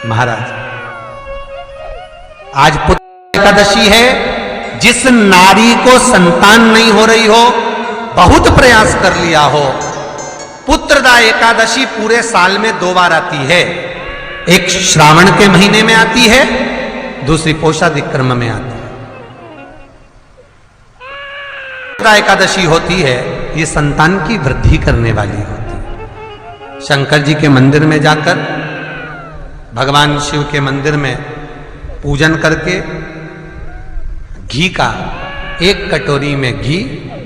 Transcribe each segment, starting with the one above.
महाराज आज पुत्र एकादशी है। जिस नारी को संतान नहीं हो रही हो, बहुत प्रयास कर लिया हो, पुत्रदा एकादशी पूरे साल में 2 बार आती है। एक श्रावण के महीने में आती है, दूसरी पोषादिक्रम में आती है। पुत्रदा एकादशी होती है, ये संतान की वृद्धि करने वाली होती है। शंकर जी के मंदिर में जाकर, भगवान शिव के मंदिर में पूजन करके घी का 1 कटोरी में घी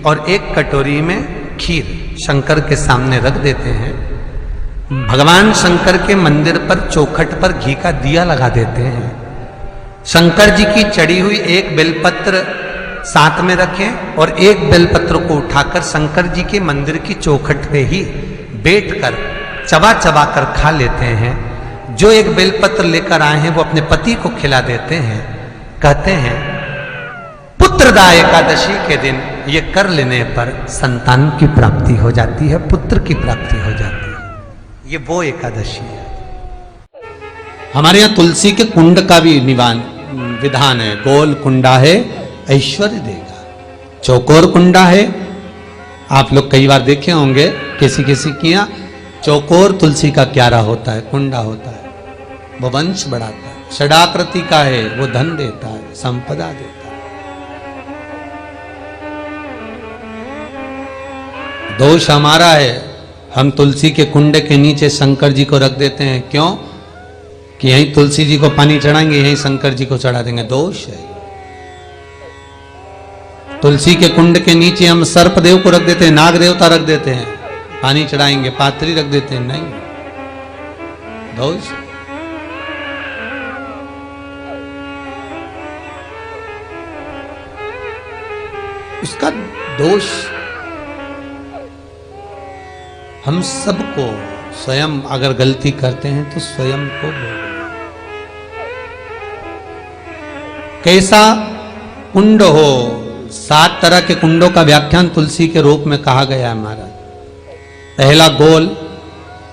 और 1 कटोरी में खीर शंकर के सामने रख देते हैं। भगवान शंकर के मंदिर पर चौखट पर घी का दिया लगा देते हैं। शंकर जी की चढ़ी हुई 1 बेलपत्र साथ में रखें और 1 बेलपत्र को उठाकर शंकर जी के मंदिर की चौखट पे ही बैठकर चबा चबा कर खा लेते हैं। जो 1 बेलपत्र लेकर आए हैं वो अपने पति को खिला देते हैं। कहते हैं पुत्रदा एकादशी के दिन ये कर लेने पर संतान की प्राप्ति हो जाती है, पुत्र की प्राप्ति हो जाती है। ये वो एकादशी है। हमारे यहाँ तुलसी के कुंड का भी विधान है। गोल कुंडा है ऐश्वर्य देगा, चौकोर कुंडा है। आप लोग कई बार देखे होंगे किसी के यहाँ चौकोर तुलसी का क्यारा होता है, कुंडा होता है, वो वंश बढ़ाता है। षडाकृति का है, वो धन देता है, संपदा देता है। दोष हमारा है, हम तुलसी के कुंड के नीचे शंकर जी को रख देते हैं। क्यों? कि यहीं तुलसी जी को पानी चढ़ाएंगे, यहीं शंकर जी को चढ़ा देंगे। दोष है। तुलसी के कुंड के नीचे हम सर्पदेव को रख देते हैं, नाग देवता रख देते हैं, पानी चढ़ाएंगे, पात्री रख देते हैं। नहीं, दोष। उसका दोष हम सबको, स्वयं अगर गलती करते हैं तो स्वयं को भोगना। कैसा कुंड हो, 7 तरह के कुंडों का व्याख्यान तुलसी के रूप में कहा गया है महाराज। पहला गोल,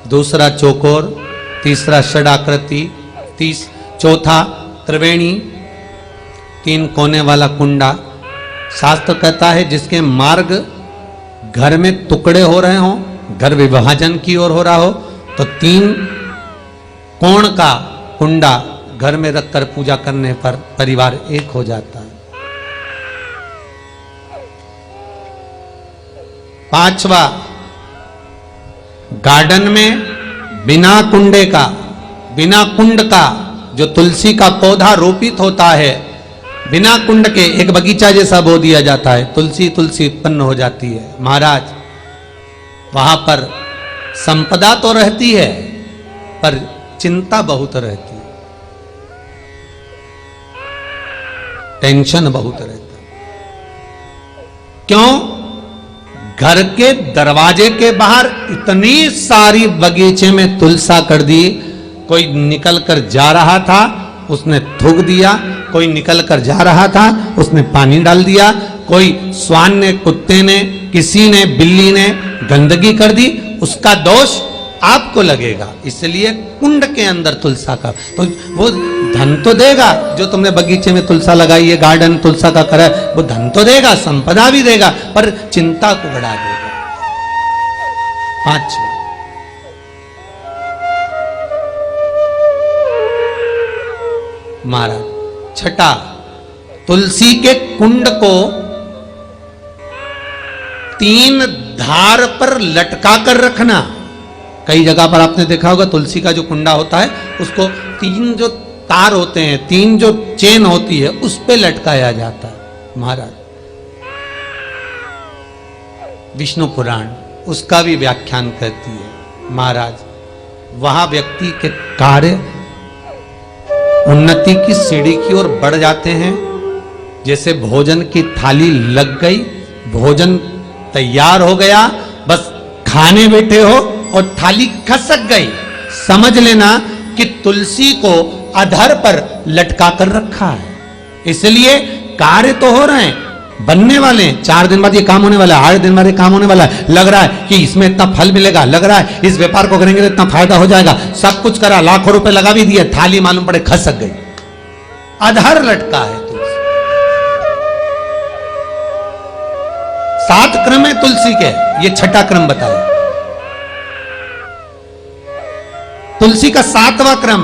दूसरा चौकोर, तीसरा षडाकृति, चौथा त्रिवेणी, 3 कोने वाला कुंडा। शास्त्र कहता है जिसके मार्ग घर में टुकड़े हो रहे हों, घर विभाजन की ओर हो रहा हो, तो 3 कोण का कुंडा घर में रखकर पूजा करने पर परिवार एक हो जाता है। 5वां, गार्डन में बिना कुंडे का, बिना कुंड का जो तुलसी का पौधा रोपित होता है, बिना कुंड के एक बगीचा जैसा बो दिया जाता है, तुलसी उत्पन्न हो जाती है। महाराज वहां पर संपदा तो रहती है पर चिंता बहुत रहती है, टेंशन बहुत रहता है। क्यों? घर के दरवाजे के बाहर इतनी सारी बगीचे में तुलसा कर दी। कोई निकल कर जा रहा था, उसने थूक दिया। कोई निकल कर जा रहा था, उसने पानी डाल दिया। कोई श्वान ने, कुत्ते ने, किसी ने, बिल्ली ने गंदगी कर दी, उसका दोष आपको लगेगा। इसलिए कुंड के अंदर तुलसा का, तो वो धन तो देगा। जो तुमने बगीचे में तुलसा लगाई है, गार्डन तुलसा का करा है, वो धन तो देगा, संपदा भी देगा, पर चिंता को बढ़ा देगा। 5, महाराज 6, तुलसी के कुंड को 3 धार पर लटका कर रखना। कई जगह पर आपने देखा होगा तुलसी का जो कुंडा होता है उसको 3 जो तार होते हैं, 3 जो चेन होती है, उस पे लटकाया जाता है। महाराज विष्णु पुराण उसका भी व्याख्यान करती है। महाराज वहां व्यक्ति के कार्य उन्नति की सीढ़ी की ओर बढ़ जाते हैं। जैसे भोजन की थाली लग गई, भोजन तैयार हो गया, बस खाने बैठे हो और थाली खसक गई, समझ लेना कि तुलसी को अधर पर लटका कर रखा है। इसलिए कार्य तो हो रहे हैं, बनने वाले हैं, 4 दिन बाद ये काम होने वाला है, 8 दिन बाद ये काम होने वाला है, लग रहा है कि इसमें इतना फल मिलेगा, लग रहा है इस व्यापार को करेंगे तो इतना फायदा हो जाएगा, सब कुछ करा, लाखों रुपए लगा भी दिए, थाली मालूम पड़े खसक गई, अधर लटका है तुलसी। 7 क्रम है तुलसी के, ये 6ठा क्रम बताया। तुलसी का 7वां क्रम,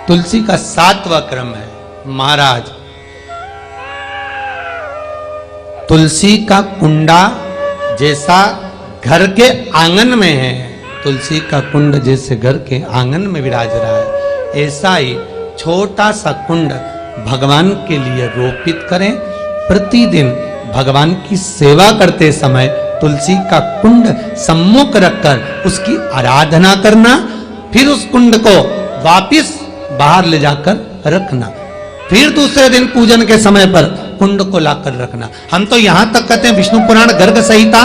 तुलसी का 7वां क्रम है, महाराज तुलसी का कुंडा जैसा घर के आंगन में है, तुलसी का कुंड जैसे घर के आंगन में विराज रहा है, ऐसा ही छोटा सा कुंड भगवान के लिए रोपित करें। प्रतिदिन भगवान की सेवा करते समय तुलसी का कुंड सम्मुख रखकर उसकी आराधना करना, फिर उस कुंड को वापिस बाहर ले जाकर रखना, फिर दूसरे दिन पूजन के समय पर कुंड को लाकर रखना। हम तो यहां तक कहते हैं, विष्णु पुराण गर्ग संहिता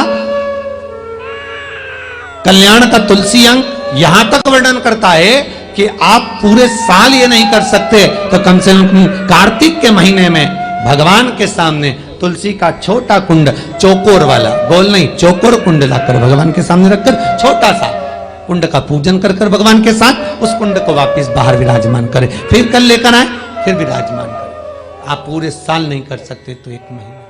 कल्याण का तुलसी अंग यहां तक वर्णन करता है कि आप पूरे साल ये नहीं कर सकते तो कम से कम कार्तिक के महीने में भगवान के सामने तुलसी का छोटा कुंड, चौकोर वाला, गोल नहीं, चौकोर कुंड लाकर भगवान के सामने रखकर छोटा सा कुंड का पूजन कर कर भगवान के साथ उस कुंड को वापस बाहर विराजमान करें, फिर कल लेकर आए, फिर विराजमान करें। आप पूरे साल नहीं कर सकते तो 1 महीना